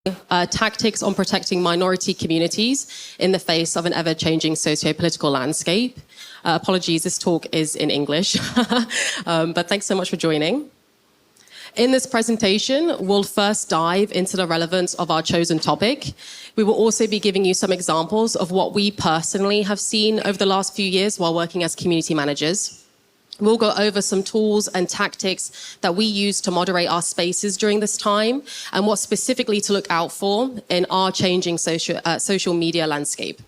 tactics on protecting minority communities in the face of an ever-changing socio-political landscape. Apologies, this talk is in English, but thanks so much for joining. In this presentation, we'll first dive into the relevance of our chosen topic. We will also be giving you some examples of what we personally have seen over the last few years while working as community managers. We'll go over some tools and tactics that we use to moderate our spaces during this time and what specifically to look out for in our changing social media landscape.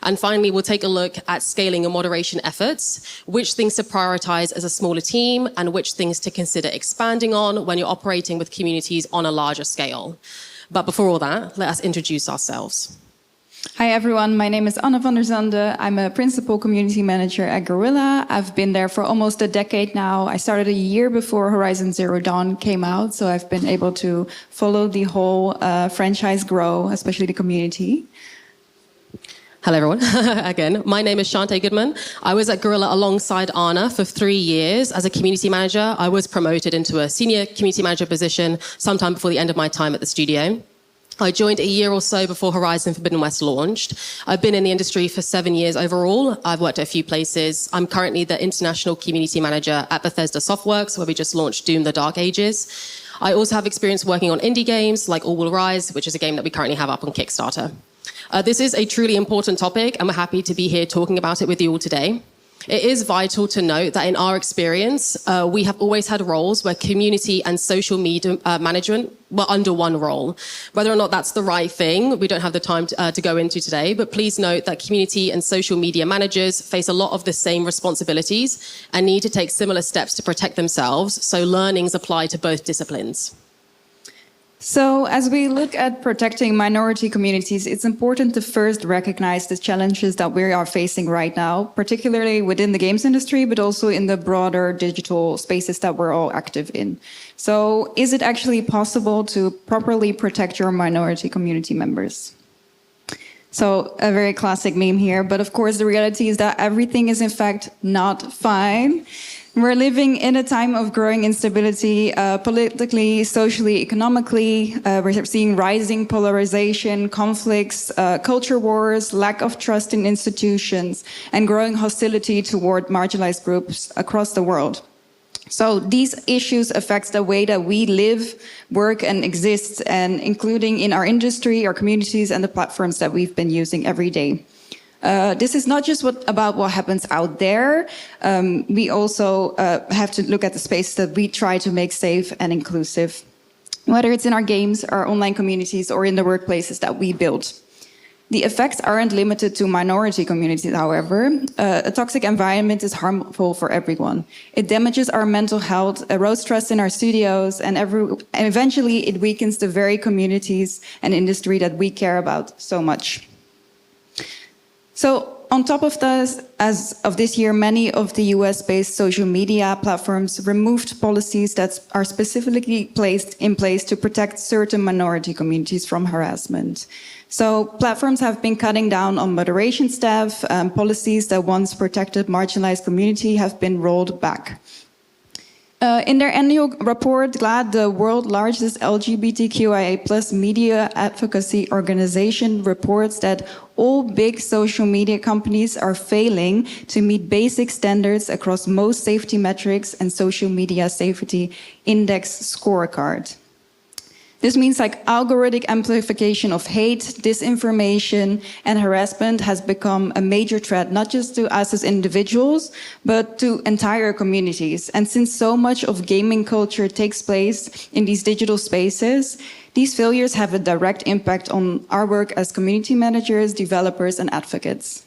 And finally, we'll take a look at scaling your moderation efforts, which things to prioritize as a smaller team and which things to consider expanding on when you're operating with communities on a larger scale. But before all that, let us introduce ourselves. Hi everyone, my name is Anne van der Zanden. I'm a principal community manager at GUERRILLA. I've been there for almost a decade now. I started a year before Horizon Zero Dawn came out, so I've been able to follow the whole franchise grow, especially the community. Hello everyone, again, my name is Chanté Goodman. I was at GUERRILLA alongside Anna for 3 years as a community manager. I was promoted into a senior community manager position sometime before the end of my time at the studio. I joined a year or so before Horizon Forbidden West launched. I've been in the industry for 7 years overall. I've worked at a few places. I'm currently the international community manager at Bethesda Softworks, where we just launched Doom: The Dark Ages. I also have experience working on indie games like All Will Rise, which is a game that we currently have up on Kickstarter. This is a truly important topic, and we're happy to be here talking about it with you all today. It is vital to note that in our experience, we have always had roles where community and social media management were under one role. Whether or not that's the right thing, we don't have the time to go into today, but please note that community and social media managers face a lot of the same responsibilities and need to take similar steps to protect themselves, so learnings apply to both disciplines. So as we look at protecting minority communities, it's important to first recognize the challenges that we are facing right now, particularly within the games industry, but also in the broader digital spaces that we're all active in. So is it actually possible to properly protect your minority community members? So a very classic meme here, but of course the reality is that everything is in fact not fine. We're living in a time of growing instability, politically, socially, economically. We're seeing rising polarization, conflicts, culture wars, lack of trust in institutions, and growing hostility toward marginalized groups across the world. So these issues affect the way that we live, work, and exist, and including in our industry, our communities, and the platforms that we've been using every day. This is not just about what happens out there. We also have to look at the space that we try to make safe and inclusive, whether it's in our games, our online communities, or in the workplaces that we build. The effects aren't limited to minority communities, however. A toxic environment is harmful for everyone. It damages our mental health, erodes trust in our studios, and eventually it weakens the very communities and industry that we care about so much. So on top of this, as of this year, many of the US-based social media platforms removed policies that are specifically placed in place to protect certain minority communities from harassment. So platforms have been cutting down on moderation staff, policies that once protected marginalized community have been rolled back. In their annual report, GLAAD, the world's largest LGBTQIA+ media advocacy organization, reports that all big social media companies are failing to meet basic standards across most safety metrics and social media safety index scorecard. This means like algorithmic amplification of hate, disinformation, and harassment has become a major threat, not just to us as individuals, but to entire communities. And since so much of gaming culture takes place in these digital spaces, these failures have a direct impact on our work as community managers, developers, and advocates.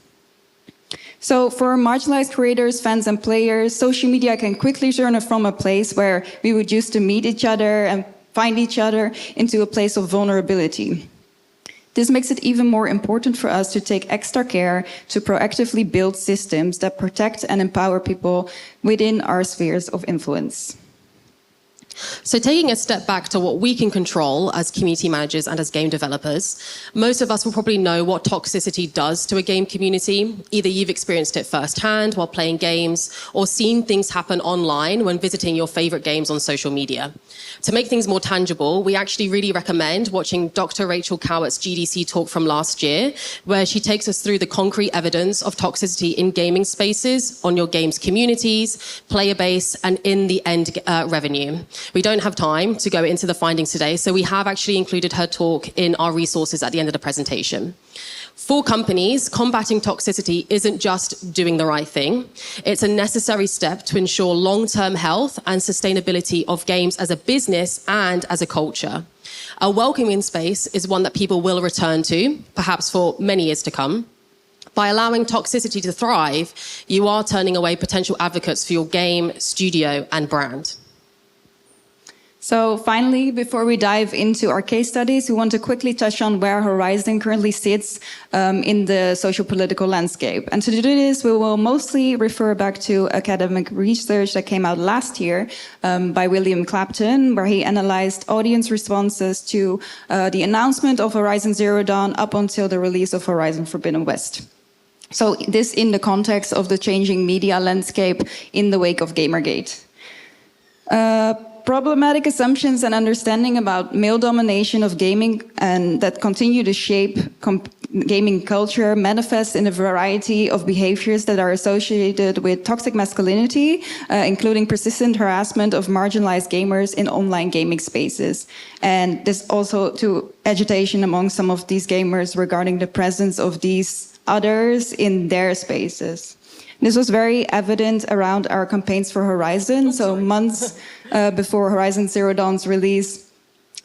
So for marginalized creators, fans, and players, social media can quickly turn from a place where we would used to meet each other and find each other into a place of vulnerability. This makes it even more important for us to take extra care to proactively build systems that protect and empower people within our spheres of influence. So taking a step back to what we can control as community managers and as game developers, most of us will probably know what toxicity does to a game community. Either you've experienced it firsthand while playing games or seen things happen online when visiting your favorite games on social media. To make things more tangible, we actually really recommend watching Dr. Rachel Cowart's GDC talk from last year, where she takes us through the concrete evidence of toxicity in gaming spaces, on your game's communities, player base, and in the end revenue. We don't have time to go into the findings today, so we have actually included her talk in our resources at the end of the presentation. For companies, combating toxicity isn't just doing the right thing. It's a necessary step to ensure long-term health and sustainability of games as a business and as a culture. A welcoming space is one that people will return to, perhaps for many years to come. By allowing toxicity to thrive, you are turning away potential advocates for your game, studio, and brand. So finally, before we dive into our case studies, we want to quickly touch on where Horizon currently sits in the socio-political landscape. And to do this, we will mostly refer back to academic research that came out last year by William Clapton, where he analyzed audience responses to the announcement of Horizon Zero Dawn up until the release of Horizon Forbidden West. So this in the context of the changing media landscape in the wake of Gamergate. Problematic assumptions and understanding about male domination of gaming and that continue to shape gaming culture manifest in a variety of behaviors that are associated with toxic masculinity, including persistent harassment of marginalized gamers in online gaming spaces. And this also to agitation among some of these gamers regarding the presence of these others in their spaces. This was very evident around our campaigns for Horizon. So months before Horizon Zero Dawn's release,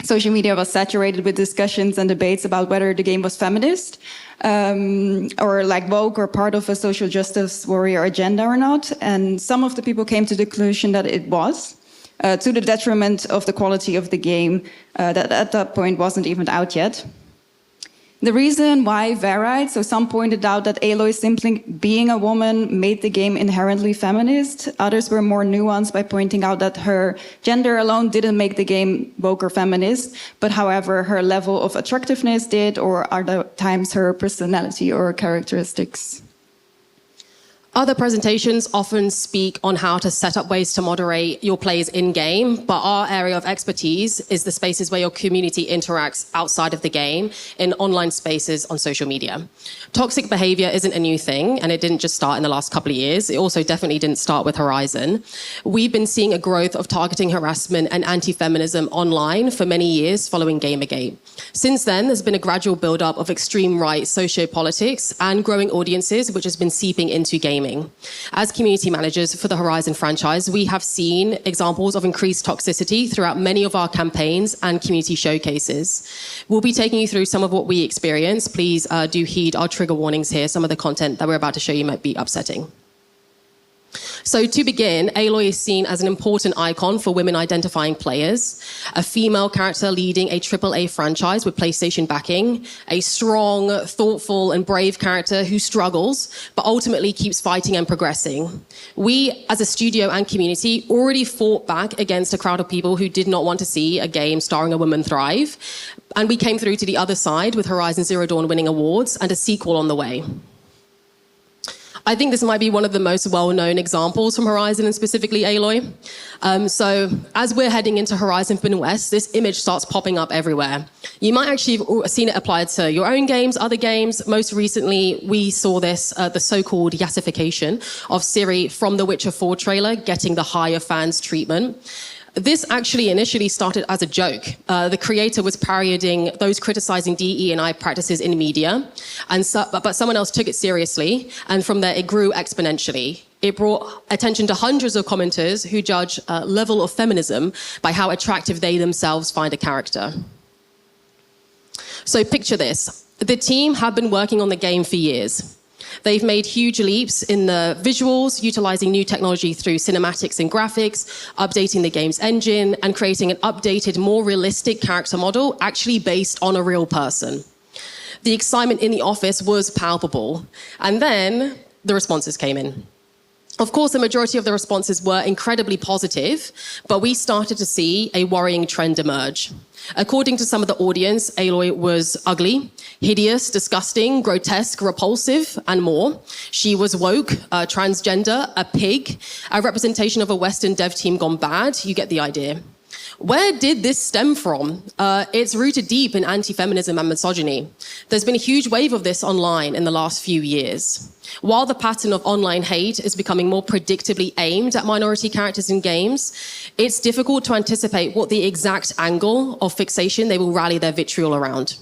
social media was saturated with discussions and debates about whether the game was feminist or like woke or part of a social justice warrior agenda or not. And some of the people came to the conclusion that it was, to the detriment of the quality of the game that at that point wasn't even out yet. The reason why varied, so some pointed out that Aloy simply being a woman made the game inherently feminist. Others were more nuanced by pointing out that her gender alone didn't make the game woke or feminist, but however, her level of attractiveness did, or other times her personality or characteristics. Other presentations often speak on how to set up ways to moderate your plays in-game, but our area of expertise is the spaces where your community interacts outside of the game in online spaces on social media. Toxic behavior isn't a new thing, and it didn't just start in the last couple of years. It also definitely didn't start with Horizon. We've been seeing a growth of targeting harassment and anti-feminism online for many years following Gamergate. Since then, there's been a gradual build-up of extreme right sociopolitics and growing audiences, which has been seeping into gaming. As community managers for the Horizon franchise, we have seen examples of increased toxicity throughout many of our campaigns and community showcases. We'll be taking you through some of what we experience. Please do heed our trigger warnings here. Some of the content that we're about to show you might be upsetting. So to begin, Aloy is seen as an important icon for women-identifying players, a female character leading a AAA franchise with PlayStation backing, a strong, thoughtful, and brave character who struggles, but ultimately keeps fighting and progressing. We, as a studio and community, already fought back against a crowd of people who did not want to see a game starring a woman thrive, and we came through to the other side with Horizon Zero Dawn winning awards and a sequel on the way. I think this might be one of the most well-known examples from Horizon and specifically Aloy. So as we're heading into Horizon Forbidden West, this image starts popping up everywhere. You might actually have seen it applied to your own games, other games. Most recently, we saw this, the so-called yassification of Ciri from the Witcher 4 trailer getting the higher fans treatment. This actually initially started as a joke. The creator was parodying those criticizing DE&I practices in media, but someone else took it seriously, and from there it grew exponentially. It brought attention to hundreds of commenters who judge level of feminism by how attractive they themselves find a character. So picture this. The team have been working on the game for years. They've made huge leaps in the visuals, utilizing new technology through cinematics and graphics, updating the game's engine, and creating an updated, more realistic character model actually based on a real person. The excitement in the office was palpable. And then the responses came in. Of course, the majority of the responses were incredibly positive, but we started to see a worrying trend emerge. According to some of the audience, Aloy was ugly, hideous, disgusting, grotesque, repulsive, and more. She was woke, transgender, a pig, a representation of a Western dev team gone bad. You get the idea. Where did this stem from? It's rooted deep in anti-feminism and misogyny. There's been a huge wave of this online in the last few years. While the pattern of online hate is becoming more predictably aimed at minority characters in games, it's difficult to anticipate what the exact angle of fixation they will rally their vitriol around.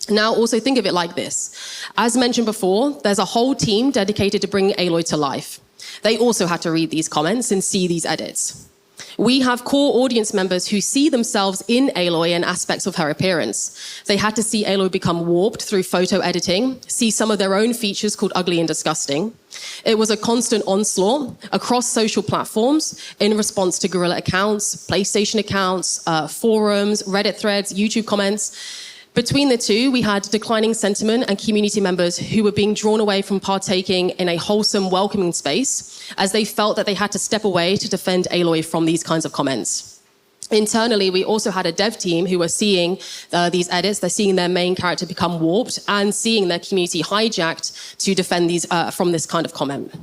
Now, also think of it like this. As mentioned before, there's a whole team dedicated to bringing Aloy to life. They also had to read these comments and see these edits. We have core audience members who see themselves in Aloy and aspects of her appearance. They had to see Aloy become warped through photo editing, see some of their own features called ugly and disgusting. It was a constant onslaught across social platforms in response to guerrilla accounts, PlayStation accounts, forums, Reddit threads, YouTube comments. Between the two, we had declining sentiment and community members who were being drawn away from partaking in a wholesome, welcoming space as they felt that they had to step away to defend Aloy from these kinds of comments. Internally, we also had a dev team who were seeing these edits. They're seeing their main character become warped and seeing their community hijacked to defend these from this kind of comment.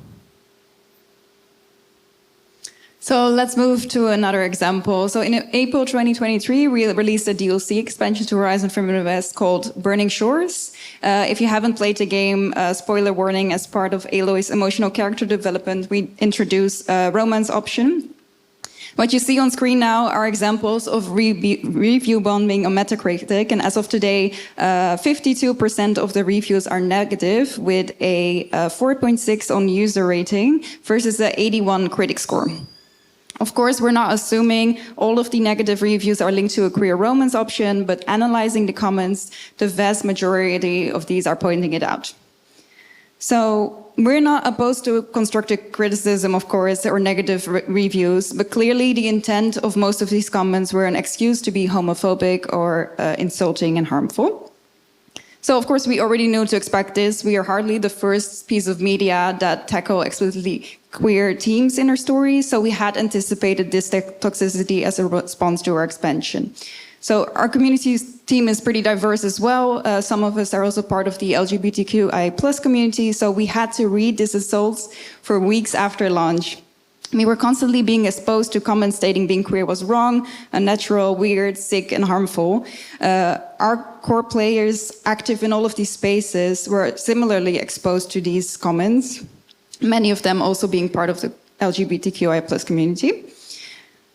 So let's move to another example. So in April 2023, we released a DLC expansion to Horizon Forbidden West called Burning Shores. If you haven't played the game, spoiler warning, as part of Aloy's emotional character development, we introduced a romance option. What you see on screen now are examples of review bombing on Metacritic, and as of today, 52% of the reviews are negative, with a 4.6 on user rating versus an 81 critic score. Of course, we're not assuming all of the negative reviews are linked to a queer romance option, but analyzing the comments, the vast majority of these are pointing it out. So we're not opposed to constructive criticism, of course, or negative reviews, but clearly the intent of most of these comments were an excuse to be homophobic or insulting and harmful. So, of course, we already knew to expect this. We are hardly the first piece of media that tackle explicitly queer themes in our stories, so we had anticipated this toxicity as a response to our expansion. So our community team is pretty diverse as well. Some of us are also part of the LGBTQIA+ community, so we had to read these assaults for weeks after launch. We were constantly being exposed to comments stating being queer was wrong, unnatural, weird, sick, and harmful. Our core players active in all of these spaces were similarly exposed to these comments, many of them also being part of the LGBTQIA+ community.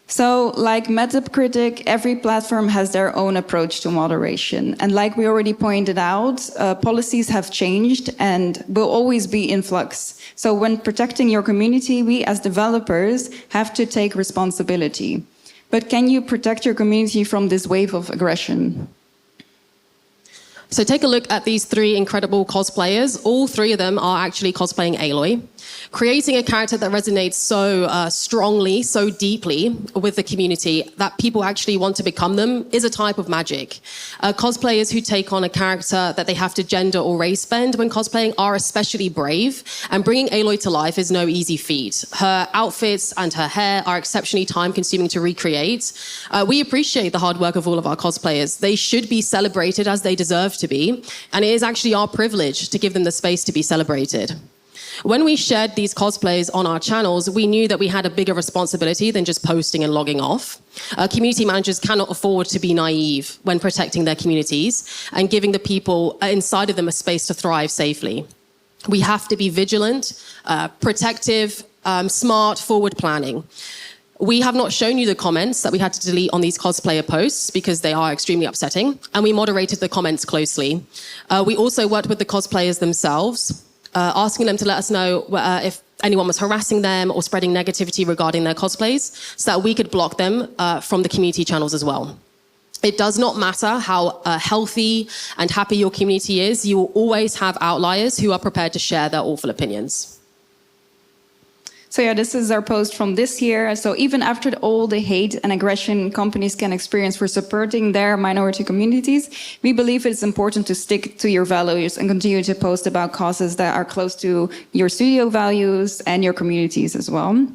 So, like Metacritic, every platform has their own approach to moderation. And like we already pointed out, policies have changed and will always be in flux. So when protecting your community, we as developers have to take responsibility. But can you protect your community from this wave of aggression? So take a look at these three incredible cosplayers. All three of them are actually cosplaying Aloy. Creating a character that resonates so strongly, so deeply with the community that people actually want to become them is a type of magic. Cosplayers who take on a character that they have to gender or race bend when cosplaying are especially brave, and bringing Aloy to life is no easy feat. Her outfits and her hair are exceptionally time-consuming to recreate. We appreciate the hard work of all of our cosplayers. They should be celebrated as they deserve to be, and it is actually our privilege to give them the space to be celebrated. When we shared these cosplays on our channels, we knew that we had a bigger responsibility than just posting and logging off. Community managers cannot afford to be naive when protecting their communities and giving the people inside of them a space to thrive safely. We have to be vigilant, protective, smart, forward planning. We have not shown you the comments that we had to delete on these cosplayer posts because they are extremely upsetting, and we moderated the comments closely. We also worked with the cosplayers themselves, asking them to let us know if anyone was harassing them or spreading negativity regarding their cosplays so that we could block them from the community channels as well. It does not matter how healthy and happy your community is, you will always have outliers who are prepared to share their awful opinions. So yeah, this is our post from this year. So even after all the hate and aggression companies can experience for supporting their minority communities, we believe it's important to stick to your values and continue to post about causes that are close to your studio values and your communities as well.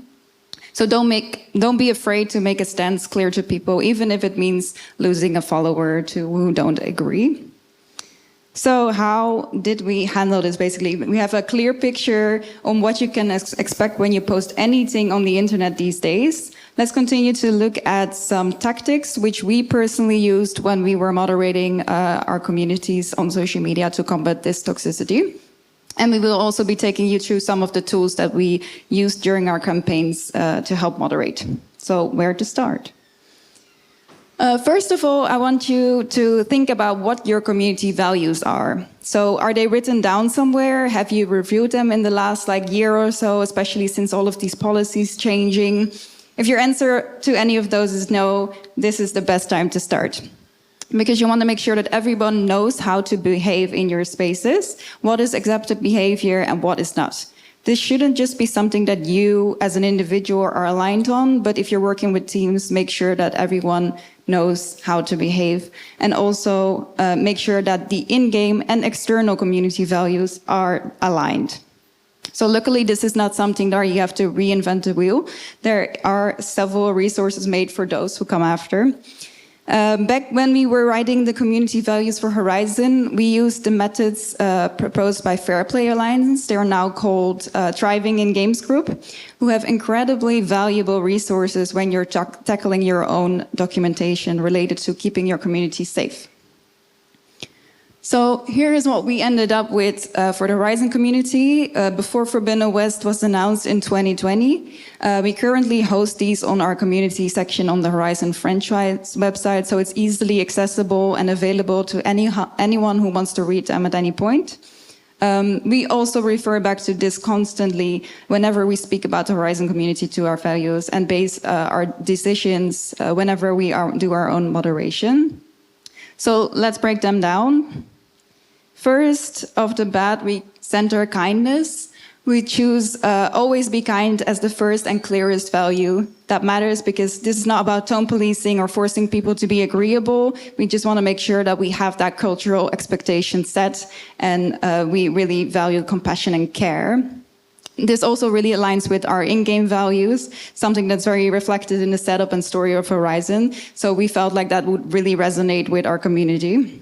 So don't be afraid to make a stance clear to people, even if it means losing a follower to who don't agree. So how did we handle this? Basically, we have a clear picture on what you can expect when you post anything on the internet these days. Let's continue to look at some tactics which we personally used when we were moderating our communities on social media to combat this toxicity. And we will also be taking you through some of the tools that we used during our campaigns to help moderate. So where to start? First of all, I want you to think about what your community values are. So are they written down somewhere? Have you reviewed them in the last year or so, especially since all of these policies changing? If your answer to any of those is no, this is the best time to start. Because you want to make sure that everyone knows how to behave in your spaces, what is accepted behavior and what is not. This shouldn't just be something that you as an individual are aligned on, but if you're working with teams, make sure that everyone knows how to behave, and also make sure that the in-game and external community values are aligned. So luckily, this is not something that you have to reinvent the wheel. There are several resources made for those who come after. Back when we were writing the community values for Horizon, we used the methods proposed by Fair Play Alliance. They are now called Thriving in Games Group, who have incredibly valuable resources when you're tackling your own documentation related to keeping your community safe. So here is what we ended up with for the Horizon community. Before Forbidden West was announced in 2020, we currently host these on our community section on the Horizon franchise website, so it's easily accessible and available to anyone who wants to read them at any point. We also refer back to this constantly whenever we speak about the Horizon community to our values and base our decisions whenever we do our own moderation. So let's break them down. First, off the bat, we center kindness. We choose always be kind as the first and clearest value. That matters because this is not about tone policing or forcing people to be agreeable. We just want to make sure that we have that cultural expectation set and we really value compassion and care. This also really aligns with our in-game values, something that's very reflected in the setup and story of Horizon. So we felt like that would really resonate with our community.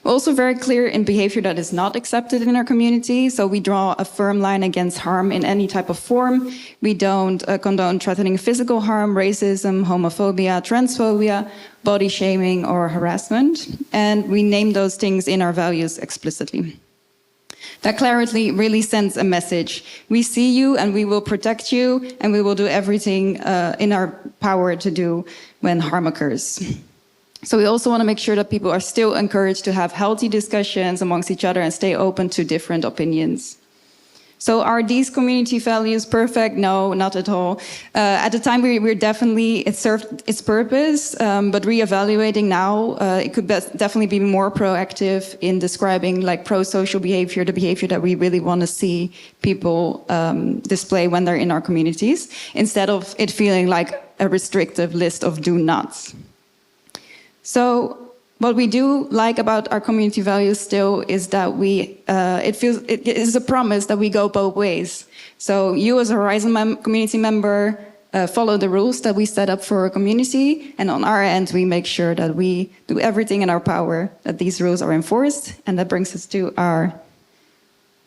We're also very clear in behavior that is not accepted in our community. So we draw a firm line against harm in any type of form. We don't condone threatening physical harm, racism, homophobia, transphobia, body shaming, or harassment. And we name those things in our values explicitly. That clarity really sends a message. We see you and we will protect you and we will do everything in our power to do when harm occurs. So we also want to make sure that people are still encouraged to have healthy discussions amongst each other and stay open to different opinions. So are these community values perfect? No, not at all. At the time, we're definitely, it served its purpose, but reevaluating now, it could definitely be more proactive in describing pro-social behavior, the behavior that we really want to see people display when they're in our communities, instead of it feeling like a restrictive list of do nots. So what we do like about our community values still is that it is a promise that we go both ways. So you as a Horizon community member follow the rules that we set up for our community, and on our end we make sure that we do everything in our power that these rules are enforced. And that brings us to our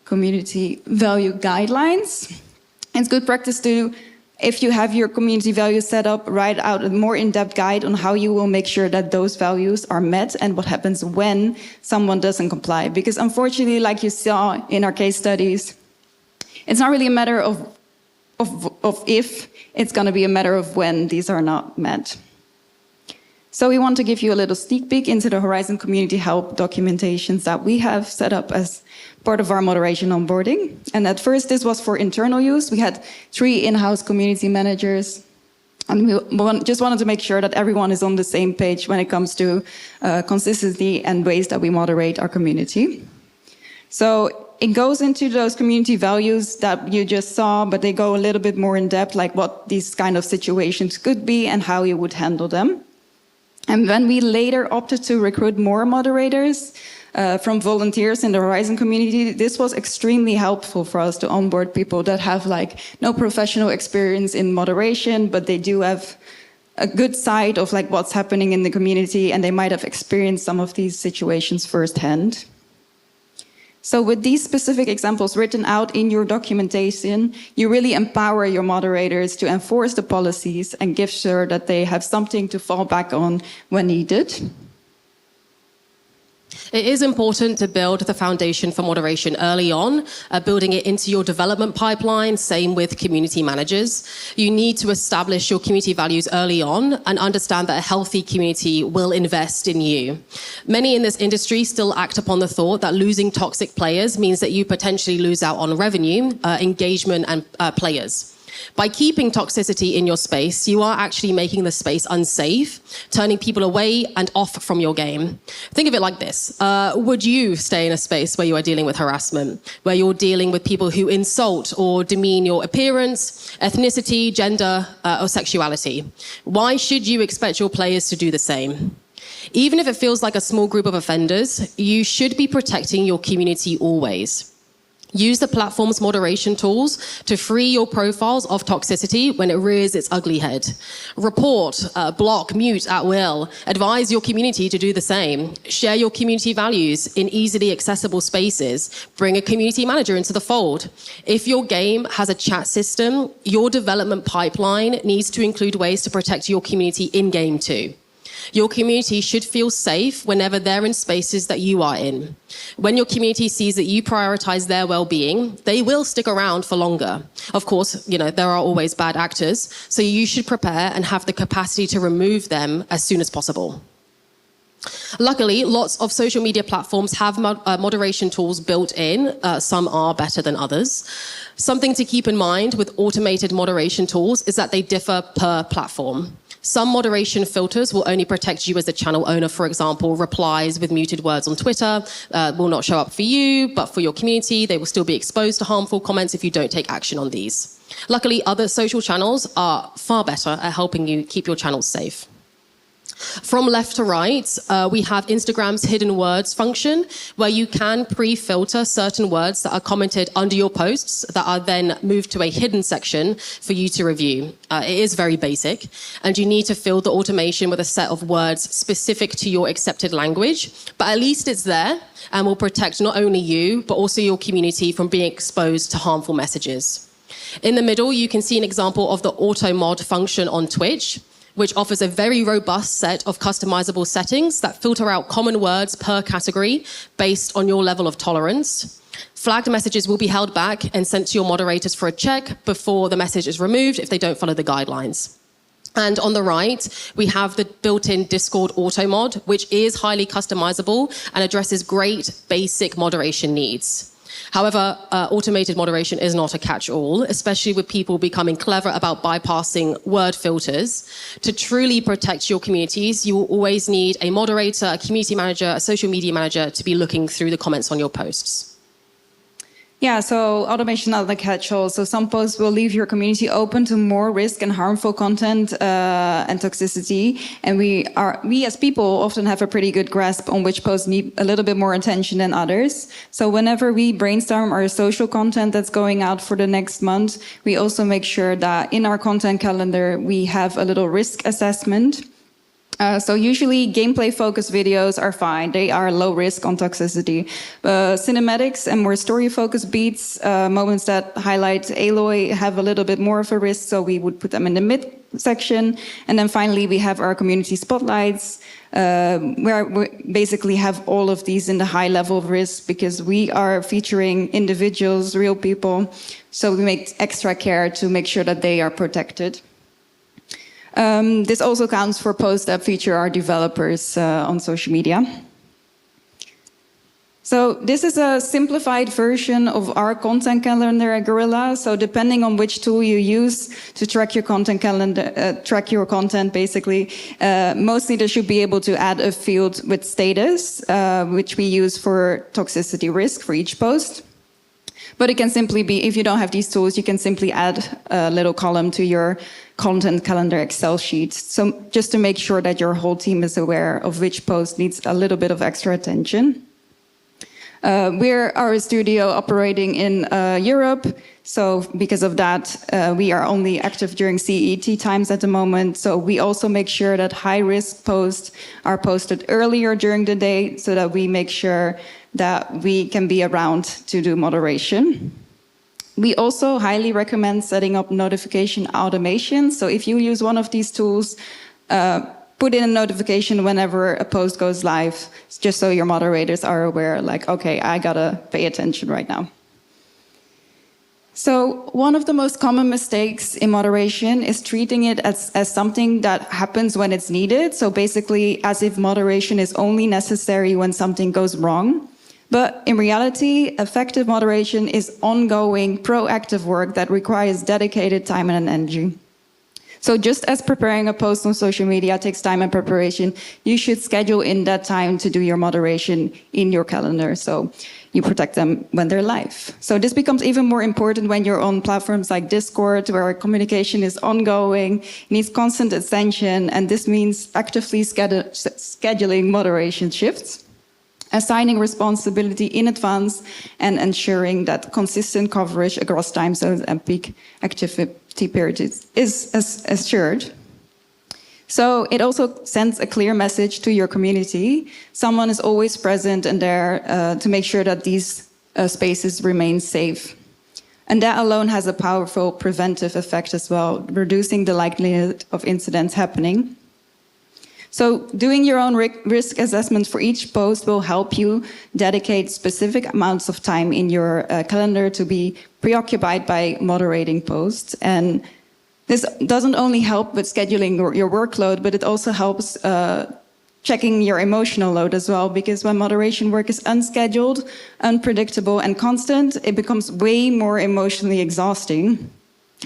community value guidelines. It's good practice to, if you have your community values set up, write out a more in-depth guide on how you will make sure that those values are met and what happens when someone doesn't comply. Because unfortunately, like you saw in our case studies, it's not really a matter of if, it's going to be a matter of when these are not met. So we want to give you a little sneak peek into the Horizon community help documentations that we have set up as part of our moderation onboarding. And at first, this was for internal use. We had 3 in-house community managers. And we just wanted to make sure that everyone is on the same page when it comes to consistency and ways that we moderate our community. So it goes into those community values that you just saw, but they go a little bit more in depth, like what these kind of situations could be and how you would handle them. And when we later opted to recruit more moderators from volunteers in the Horizon community, this was extremely helpful for us to onboard people that have like no professional experience in moderation, but they do have a good sight of like what's happening in the community, and they might have experienced some of these situations firsthand. So with these specific examples written out in your documentation, you really empower your moderators to enforce the policies and give sure that they have something to fall back on when needed. It is important to build the foundation for moderation early on, building it into your development pipeline, same with community managers. You need to establish your community values early on and understand that a healthy community will invest in you. Many in this industry still act upon the thought that losing toxic players means that you potentially lose out on revenue, engagement, and players. By keeping toxicity in your space, you are actually making the space unsafe, turning people away and off from your game. Think of it like this. Would you stay in a space where you are dealing with harassment, where you're dealing with people who insult or demean your appearance, ethnicity, gender, or sexuality? Why should you expect your players to do the same? Even if it feels like a small group of offenders, you should be protecting your community always. Use the platform's moderation tools to free your profiles of toxicity when it rears its ugly head. Report, block, mute at will. Advise your community to do the same. Share your community values in easily accessible spaces. Bring a community manager into the fold. If your game has a chat system, your development pipeline needs to include ways to protect your community in-game too. Your community should feel safe whenever they're in spaces that you are in. When your community sees that you prioritize their well-being, they will stick around for longer. Of course, there are always bad actors, so you should prepare and have the capacity to remove them as soon as possible. Luckily, lots of social media platforms have moderation tools built in. Some are better than others. Something to keep in mind with automated moderation tools is that they differ per platform. Some moderation filters will only protect you as a channel owner. For example, replies with muted words on Twitter will not show up for you, but for your community, they will still be exposed to harmful comments if you don't take action on these. Luckily, other social channels are far better at helping you keep your channels safe. From left to right, we have Instagram's hidden words function, where you can pre-filter certain words that are commented under your posts that are then moved to a hidden section for you to review. It is very basic, and you need to fill the automation with a set of words specific to your accepted language, but at least it's there and will protect not only you, but also your community from being exposed to harmful messages. In the middle, you can see an example of the auto mod function on Twitch, which offers a very robust set of customizable settings that filter out common words per category based on your level of tolerance. Flagged messages will be held back and sent to your moderators for a check before the message is removed if they don't follow the guidelines. And on the right, we have the built-in Discord auto mod, which is highly customizable and addresses great basic moderation needs. However, automated moderation is not a catch-all, especially with people becoming clever about bypassing word filters. To truly protect your communities, you will always need a moderator, a community manager, a social media manager to be looking through the comments on your posts. Yeah, so automation not the catch-all. So some posts will leave your community open to more risk and harmful content and toxicity. And we as people often have a pretty good grasp on which posts need a little bit more attention than others. So whenever we brainstorm our social content that's going out for the next month, we also make sure that in our content calendar, we have a little risk assessment. So usually gameplay-focused videos are fine. They are low risk on toxicity. Cinematics and more story-focused beats, moments that highlight Aloy have a little bit more of a risk, so we would put them in the mid section. And then finally, we have our community spotlights, where we basically have all of these in the high level of risk because we are featuring individuals, real people. So we make extra care to make sure that they are protected. This also counts for posts that feature our developers on social media. So this is a simplified version of our content calendar at Goerrilla. So depending on which tool you use to track your content calendar, track your content basically, mostly they should be able to add a field with status, which we use for toxicity risk for each post. But it can simply be, if you don't have these tools, you can simply add a little column to your content calendar Excel sheet. So just to make sure that your whole team is aware of which post needs a little bit of extra attention. We're our studio operating in Europe. So because of that, we are only active during CET times at the moment. So we also make sure that high-risk posts are posted earlier during the day so that we make sure that we can be around to do moderation. We also highly recommend setting up notification automation. So if you use one of these tools, put in a notification whenever a post goes live, just so your moderators are aware, like, okay, I gotta pay attention right now. So one of the most common mistakes in moderation is treating it as something that happens when it's needed. So basically, as if moderation is only necessary when something goes wrong. But in reality, effective moderation is ongoing, proactive work that requires dedicated time and energy. So just as preparing a post on social media takes time and preparation, you should schedule in that time to do your moderation in your calendar, so you protect them when they're live. So this becomes even more important when you're on platforms like Discord, where communication is ongoing, needs constant attention, and this means actively scheduling moderation shifts, assigning responsibility in advance, and ensuring that consistent coverage across time zones and peak activity periods is assured. So it also sends a clear message to your community. Someone is always present and there to make sure that these spaces remain safe. And that alone has a powerful preventive effect as well, reducing the likelihood of incidents happening. So doing your own risk assessment for each post will help you dedicate specific amounts of time in your calendar to be preoccupied by moderating posts. And this doesn't only help with scheduling your workload, but it also helps checking your emotional load as well, because when moderation work is unscheduled, unpredictable, and constant, it becomes way more emotionally exhausting.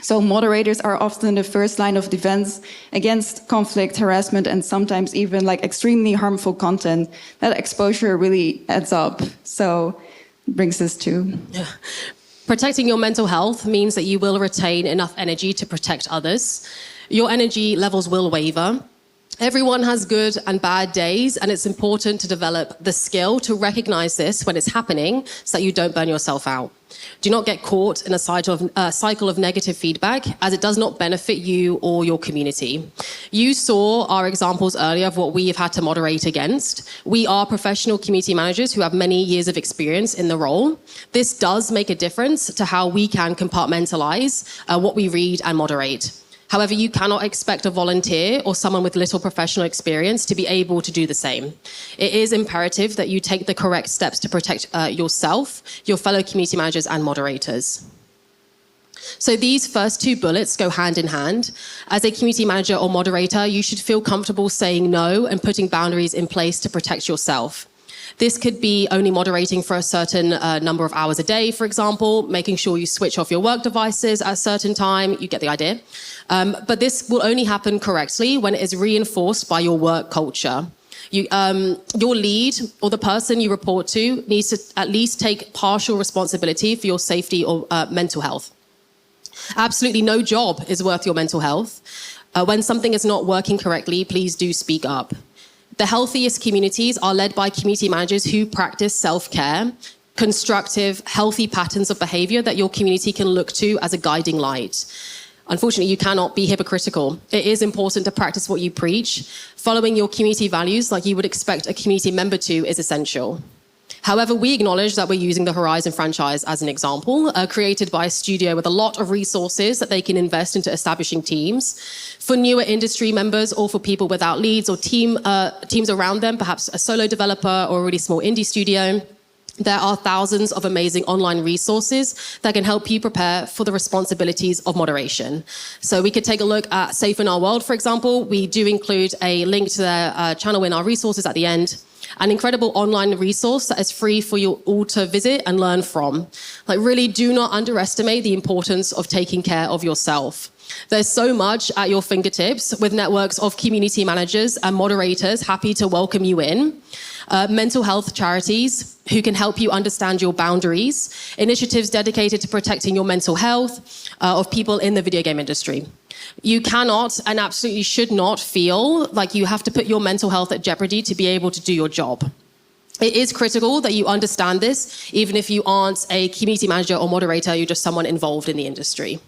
So moderators are often the first line of defense against conflict, harassment, and sometimes even like extremely harmful content. That exposure really adds up. So it brings us to... Yeah. Protecting your mental health means that you will retain enough energy to protect others. Your energy levels will waver. Everyone has good and bad days, and it's important to develop the skill to recognize this when it's happening so that you don't burn yourself out. Do not get caught in a cycle of negative feedback, as it does not benefit you or your community. You saw our examples earlier of what we have had to moderate against. We are professional community managers who have many years of experience in the role. This does make a difference to how we can compartmentalize what we read and moderate. However, you cannot expect a volunteer or someone with little professional experience to be able to do the same. It is imperative that you take the correct steps to protect yourself, your fellow community managers and moderators. So these first two bullets go hand in hand. As a community manager or moderator, you should feel comfortable saying no and putting boundaries in place to protect yourself. This could be only moderating for a certain number of hours a day, for example, making sure you switch off your work devices at a certain time. You get the idea. But this will only happen correctly when it is reinforced by your work culture. Your lead or the person you report to needs to at least take partial responsibility for your safety or mental health. Absolutely no job is worth your mental health. When something is not working correctly, please do speak up. The healthiest communities are led by community managers who practice self-care, constructive, healthy patterns of behavior that your community can look to as a guiding light. Unfortunately, you cannot be hypocritical. It is important to practice what you preach. Following your community values like you would expect a community member to is essential. However, we acknowledge that we're using the Horizon franchise as an example, created by a studio with a lot of resources that they can invest into establishing teams. For newer industry members or for people without leads or teams around them, perhaps a solo developer or a really small indie studio, there are thousands of amazing online resources that can help you prepare for the responsibilities of moderation. So we could take a look at Safe in Our World, for example. We do include a link to their channel in our resources at the end. An incredible online resource that is free for you all to visit and learn from. Like, really do not underestimate the importance of taking care of yourself. There's so much at your fingertips with networks of community managers and moderators happy to welcome you in. Mental health charities who can help you understand your boundaries. Initiatives dedicated to protecting your mental health of people in the video game industry. You cannot and absolutely should not feel like you have to put your mental health at jeopardy to be able to do your job. It is critical that you understand this, even if you aren't a community manager or moderator, you're just someone involved in the industry.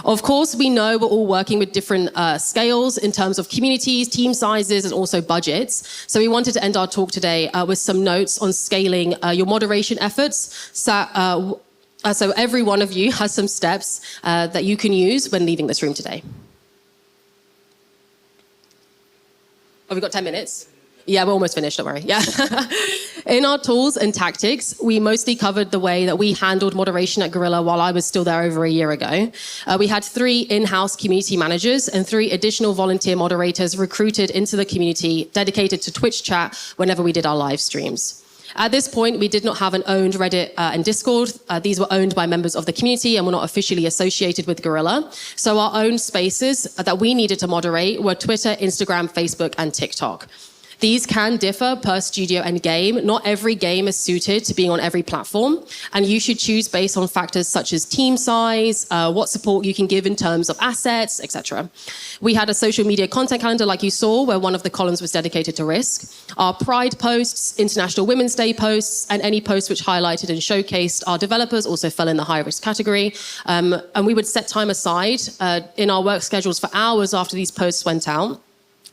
Of course, we know we're all working with different scales in terms of communities, team sizes, and also budgets. So we wanted to end our talk today with some notes on scaling your moderation efforts. So every one of you has some steps that you can use when leaving this room today. Have we got 10 minutes? Yeah, we're almost finished, don't worry. Yeah. In our tools and tactics, we mostly covered the way that we handled moderation at Guerrilla while I was still there over a year ago. We had 3 in-house community managers and 3 additional volunteer moderators recruited into the community dedicated to Twitch chat whenever we did our live streams. At this point, we did not have an owned Reddit and Discord. These were owned by members of the community and were not officially associated with Guerrilla. So our own spaces that we needed to moderate were Twitter, Instagram, Facebook, and TikTok. These can differ per studio and game. Not every game is suited to being on every platform, and you should choose based on factors such as team size, what support you can give in terms of assets, etc. We had a social media content calendar like you saw, where one of the columns was dedicated to risk. Our Pride posts, International Women's Day posts, and any posts which highlighted and showcased our developers also fell in the high risk category. And we would set time aside in our work schedules for hours after these posts went out,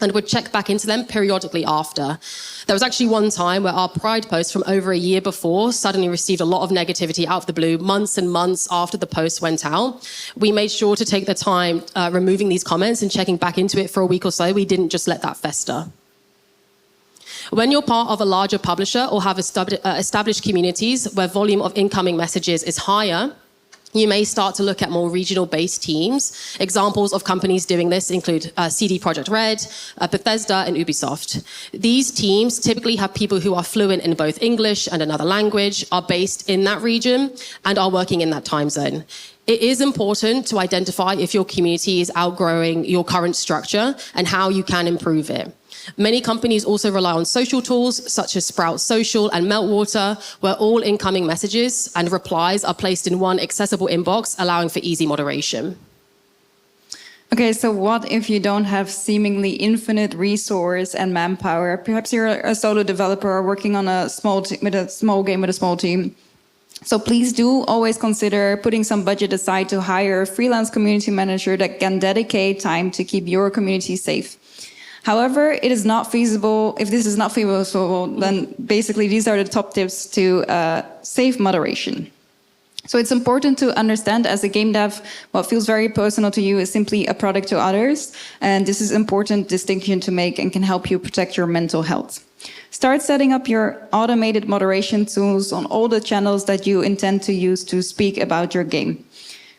and would check back into them periodically after. There was actually one time where our Pride post from over a year before suddenly received a lot of negativity out of the blue, months and months after the post went out. We made sure to take the time removing these comments and checking back into it for a week or so. We didn't just let that fester. When you're part of a larger publisher or have established communities where volume of incoming messages is higher, you may start to look at more regional-based teams. Examples of companies doing this include CD Projekt Red, Bethesda, and Ubisoft. These teams typically have people who are fluent in both English and another language, are based in that region, and are working in that time zone. It is important to identify if your community is outgrowing your current structure and how you can improve it. Many companies also rely on social tools such as Sprout Social and Meltwater, where all incoming messages and replies are placed in one accessible inbox, allowing for easy moderation. Okay, so what if you don't have seemingly infinite resource and manpower? Perhaps you're a solo developer working on a small game with a small team. So please do always consider putting some budget aside to hire a freelance community manager that can dedicate time to keep your community safe. However, it is not feasible. If this is not feasible, then basically these are the top tips to safe moderation. So it's important to understand as a game dev, what feels very personal to you is simply a product to others. And this is an important distinction to make and can help you protect your mental health. Start setting up your automated moderation tools on all the channels that you intend to use to speak about your game.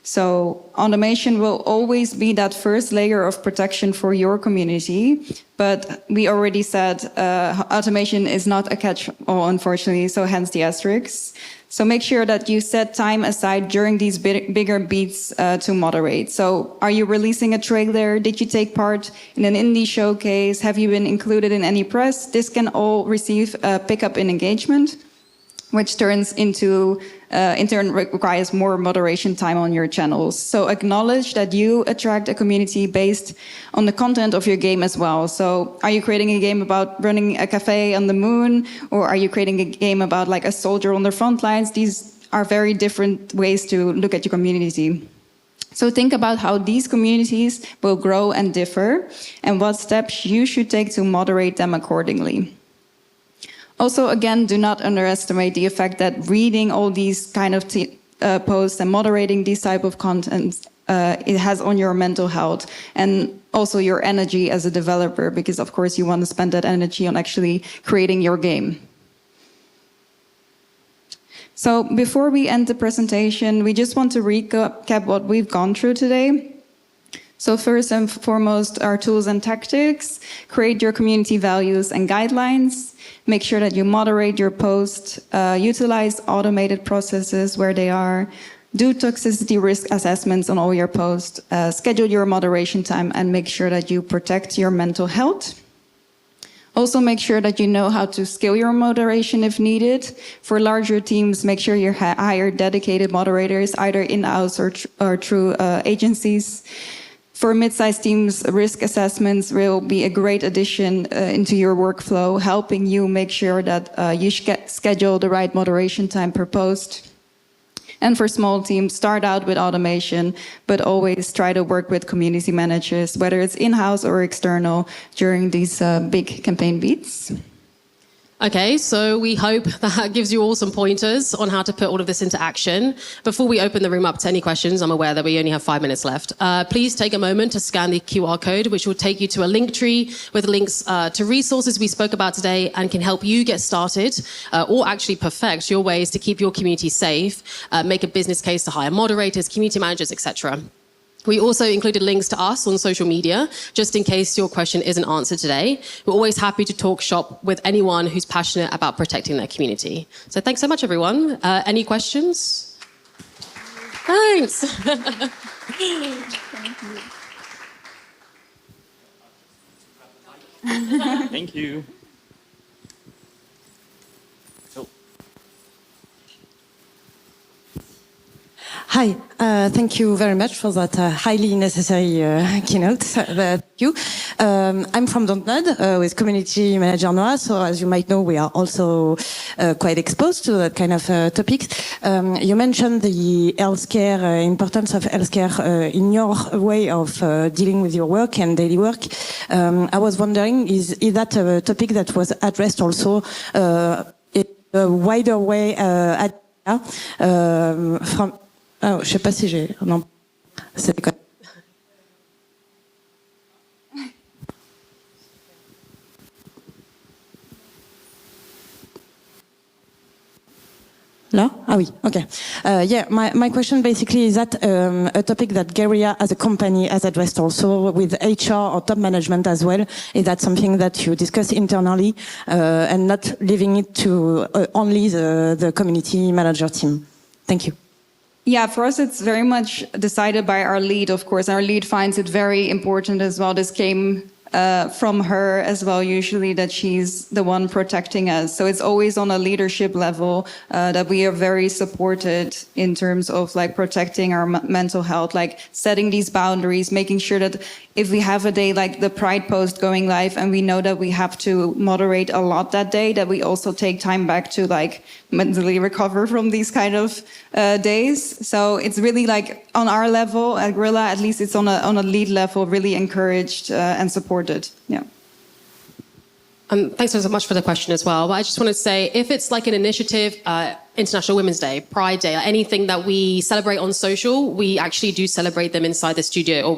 So automation will always be that first layer of protection for your community, but we already said automation is not a catch-all, unfortunately, so hence the asterisk. So make sure that you set time aside during these bigger beats to moderate. So are you releasing a trailer? Did you take part in an indie showcase? Have you been included in any press? This can all receive a pickup in engagement, which turns into, in turn requires more moderation time on your channels. So acknowledge that you attract a community based on the content of your game as well. So are you creating a game about running a cafe on the moon? Or are you creating a game about like a soldier on the front lines? These are very different ways to look at your community. So think about how these communities will grow and differ and what steps you should take to moderate them accordingly. Also, again, do not underestimate the effect that reading all these kind of posts and moderating these type of content it has on your mental health and also your energy as a developer, because of course you want to spend that energy on actually creating your game. So before we end the presentation, we just want to recap what we've gone through today. So first and foremost, our tools and tactics, create your community values and guidelines, make sure that you moderate your posts, utilize automated processes where they are, Do toxicity risk assessments on all your posts, schedule your moderation time, and make sure that you protect your mental health. Also make sure that you know how to scale your moderation if needed. For larger teams, make sure you hire dedicated moderators, either in-house or through agencies. For mid-sized teams, risk assessments will be a great addition into your workflow, helping you make sure that you schedule the right moderation time per post. And for small teams, start out with automation, but always try to work with community managers, whether it's in-house or external, during these big campaign beats. Okay, so we hope that gives you all some pointers on how to put all of this into action. Before we open the room up to any questions, I'm aware that we only have 5 minutes left. Please take a moment to scan the QR code, which will take you to a link tree with links to resources we spoke about today and can help you get started or actually perfect your ways to keep your community safe, make a business case to hire moderators, community managers, etc. We also included links to us on social media, just in case your question isn't answered today. We're always happy to talk shop with anyone who's passionate about protecting their community. So thanks so much, everyone. Any questions? Thanks. Thank you. Hi, thank you very much for that highly necessary keynote. Thank you. I'm from Zanden with Community Manager Noah, so as you might know, we are also quite exposed to that kind of topics. You mentioned the healthcare, importance of healthcare in your way of dealing with your work and daily work. I was wondering, is that a topic that was addressed also in a wider way from... Oh, je sais pas si j'ai... Non, c'est quoi? No? Ah oui, okay. Yeah, my question basically is that a topic that Guerrilla as a company has addressed also with HR or top management as well. Is that something that you discuss internally and not leaving it to only the community manager team? Thank you. Yeah, for us, it's very much decided by our lead, of course. Our lead finds it very important as well. This came from her as well, usually, that she's the one protecting us. So it's always on a leadership level that we are very supported in terms of like protecting our mental health, like setting these boundaries, making sure that if we have a day like the Pride post going live and we know that we have to moderate a lot that day, that we also take time back to like mentally recover from these kind of days. So it's really like on our level at Guerrilla, at least it's on a lead level, really encouraged and supported. Yeah. Thanks so much for the question as well. But I just wanted to say, if it's like an initiative, International Women's Day, Pride Day, anything that we celebrate on social, we actually do celebrate them inside the studio, or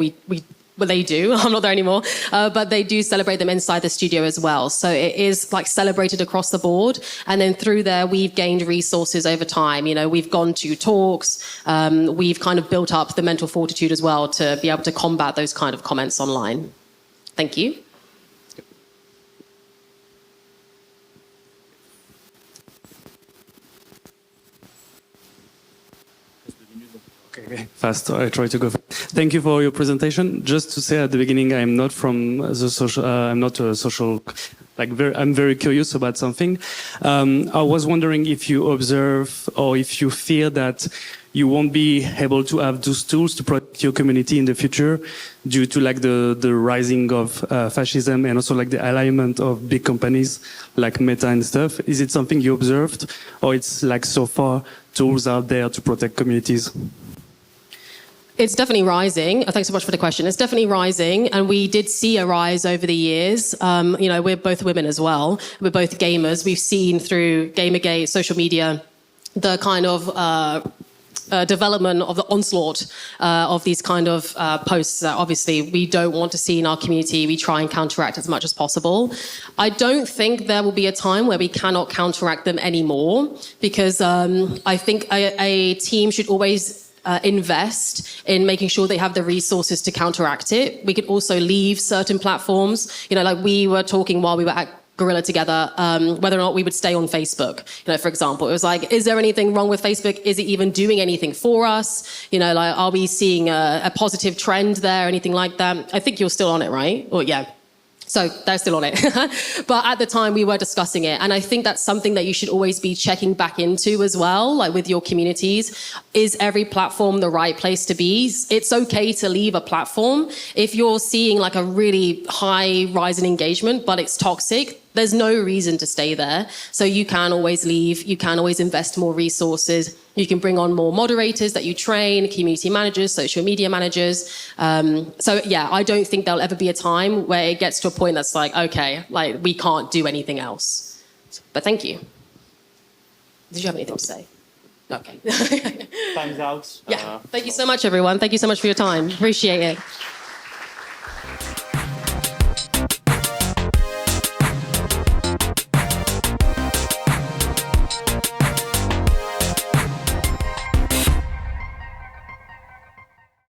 well, they do. I'm not there anymore, but they do celebrate them inside the studio as well. So it is like celebrated across the board. And then through there, we've gained resources over time. You know, we've gone to talks. We've kind of built up the mental fortitude as well to be able to combat those kind of comments online. Thank you. Okay, fast. I try to go. Thank you for your presentation. Just to say at the beginning, I'm not from the social. I'm not a social. I'm very curious about something. I was wondering if you observe or if you fear that you won't be able to have those tools to protect your community in the future due to like the rising of fascism and also like the alignment of big companies like Meta and stuff. Is it something you observed, or it's like so far tools out there to protect communities? It's definitely rising. Thanks so much for the question. It's definitely rising, and we did see a rise over the years. You know, we're both women as well. We're both gamers. We've seen through Gamergate, social media, the kind of development of the onslaught of these kind of posts that obviously we don't want to see in our community. We try and counteract as much as possible. I don't think there will be a time where we cannot counteract them anymore, because I think a team should always invest in making sure they have the resources to counteract it. We could also leave certain platforms, you know, like we were talking while we were at Goerrilla together, whether or not we would stay on Facebook. You know, for example, it was like, is there anything wrong with Facebook? Is it even doing anything for us? You know, like, are we seeing a positive trend there, anything like that? I think you're still on it, right? Or yeah. So they're still on it. But at the time we were discussing it. And I think that's something that you should always be checking back into as well, like with your communities. Is every platform the right place to be? It's okay to leave a platform. If you're seeing like a really high rise in engagement, but it's toxic, there's no reason to stay there. So you can always leave. You can always invest more resources. You can bring on more moderators that you train, community managers, social media managers. So yeah, I don't think there'll ever be a time where it gets to a point that's like, okay, like we can't do anything else. But thank you. Did you have anything to say? Okay. Time's out. Yeah. Thank you so much, everyone. Thank you so much for your time. Appreciate it.